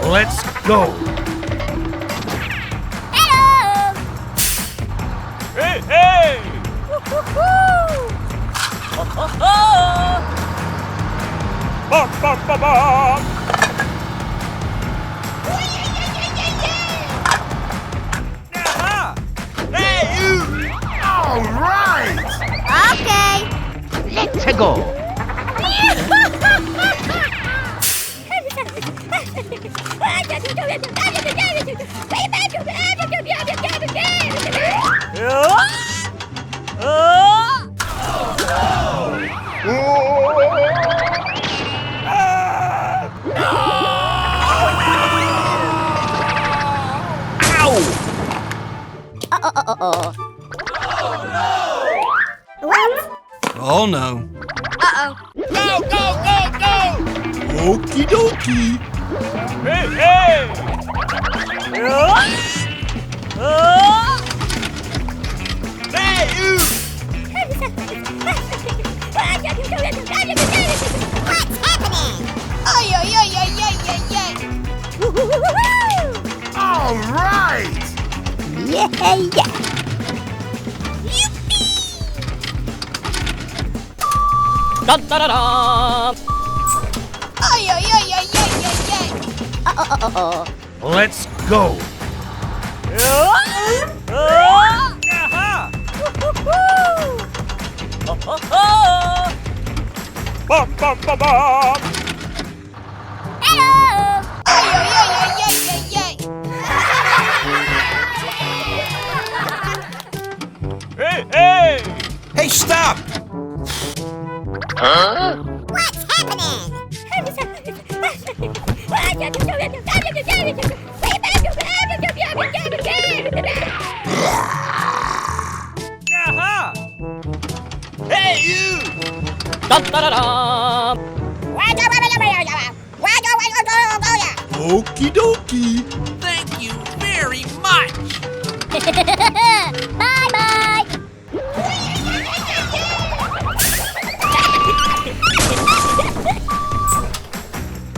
Let's go. Hello! Hey, hey! Woo-hoo-hoo! Ho, ho, ho! Bop, bop, bop, bop! Aha! Hey, you! All right. Okay. Let's go. What? Oh no. Uh-oh. Go, go, go, go! Okie dokie. Hey, hey! Hey, you! What's happening? Ay, ay, ay, ay, ay, ay, ay. Woo-hoo-hoo-hoo! All right. Yeah, yeah. Da da da da! Ay, ay, ay, ay, ay, ay, ay. Let's go. Aha! Woo-hoo-hoo! Ho, ho, ho! Bop, bop, bop, bop! Hello! Ay, ay, ay, ay, ay, ay, ay. Hey, hey! Hey, stop. What's happening? Aha! Hey, you! Da da da da! Okie dokie. Thank you very much! Bye bye.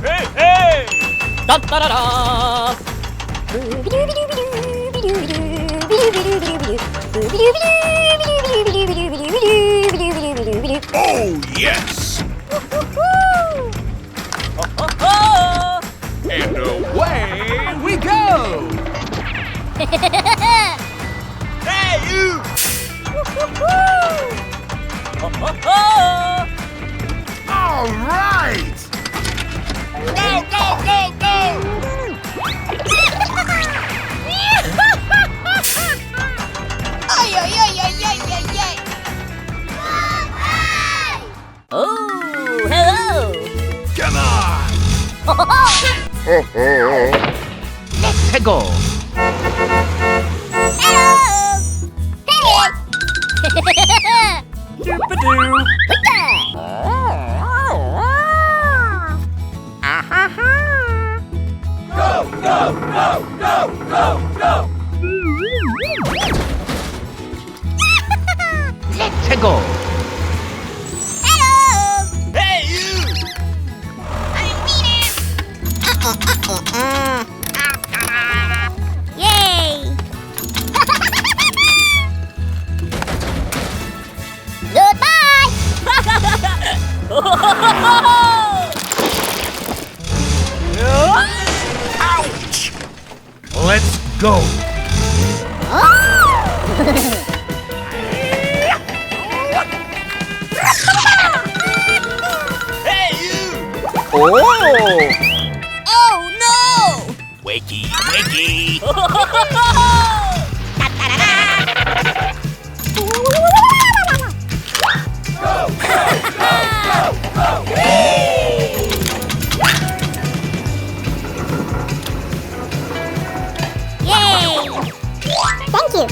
Hey, hey! Da da da da! Oh yes. Ho, ho, ho! And away we go. Hey, you! Ho, ho, ho! All right. Go, go, go, go! Ay, ay, ay, ay, ay, ay, ay. Oh, hello! Come on. Let's go. Hello! Hey! Doop-a-doo! Go, go, go, go, go, go. Let's go. Hello! Hey, you! Yay! Goodbye! Ouch. Let's go. Hey, you! Oh. Oh no! Wakey, wakey! Yay! Thank you.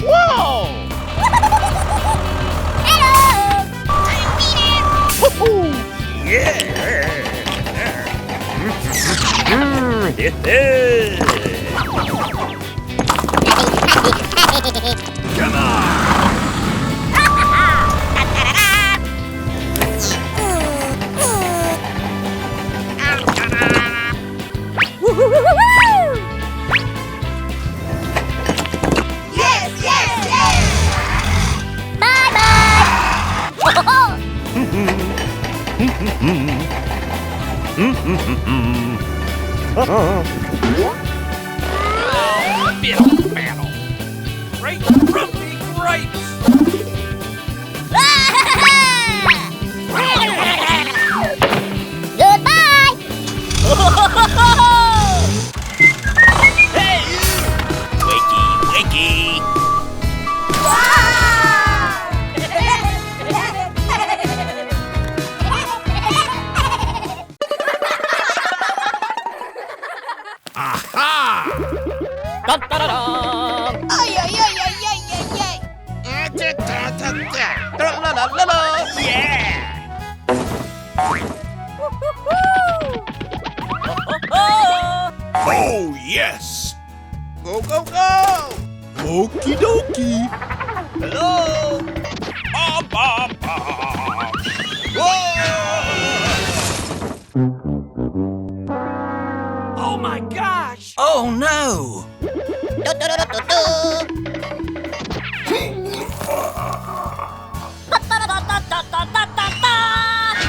Whoa! Come on! Yes, yes, yes! Bye-bye! Battle. Great frumpy grapes. Goodbye! Hey, you! Wakey, wakey. Aha! Dun-dun-dun-dun. Ay, ay, ay, ay, ay, ay, ay! Yeah! Oh, yes! Go, go, go! Okie dokie! Hello! Bum, bum, bum. Oh my gosh! Oh no!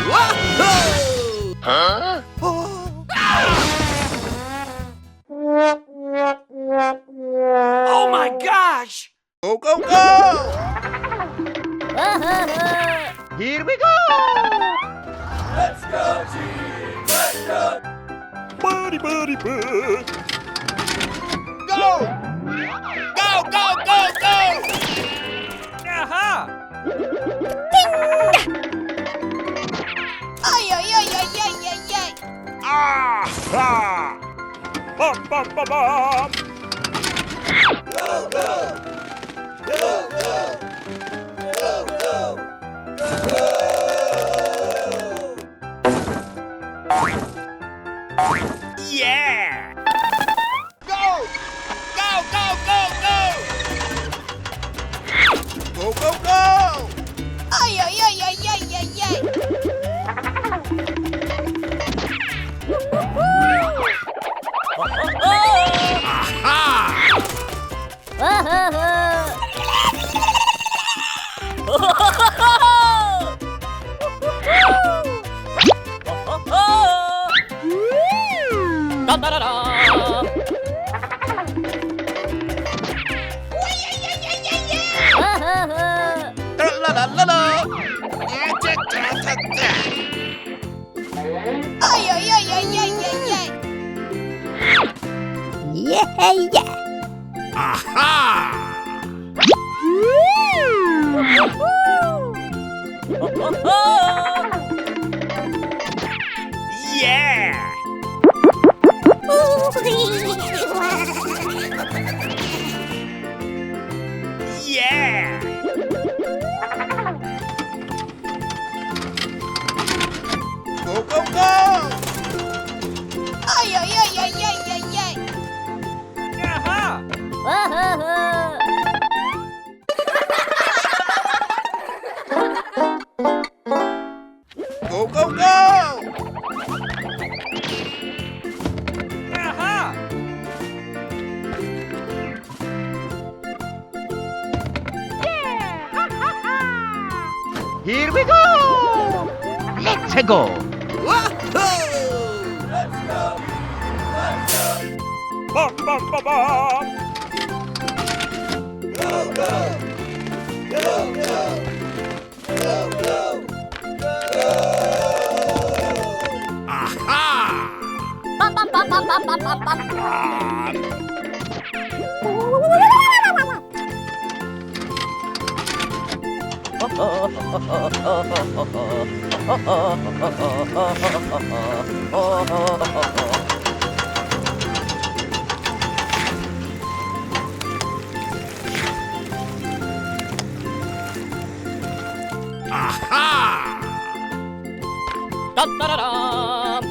Whoa! Huh? Oh my gosh! Go, go, go! Here we go! Let's go, team! Let's go! Buddy, buddy, buddy. Go! Go, go, go, go! Aha! Ay, ay, ay, ay, ay, ay, ay! Ah! Ah! Bum, bum, bum, bum. Go, go! Go, go! Go, go! Yeah! Go! Go, go, go, go! Go, go, go! Ay, ay, ay, ay, ay, ay, ay! Dun-dun-dun-dun. Tra-la-la-la-la! Ay, ay, ay, ay, ay, ay, ay! Yeah, yeah! Aha! Yeah! Yeah! Go, go, go! Ay, ay, ay, ay, ay, ay, ay! Aha! Go, go, go! Aha! Here we go! Let's go! Wahoo! Let's go! Let's go! Bum, bum, bum, bum. Go, go! Go, go! Go, go! Go! Aha! Bum, bum, bum, bum, bum, bum, bum, bum. Aha! 따따라람.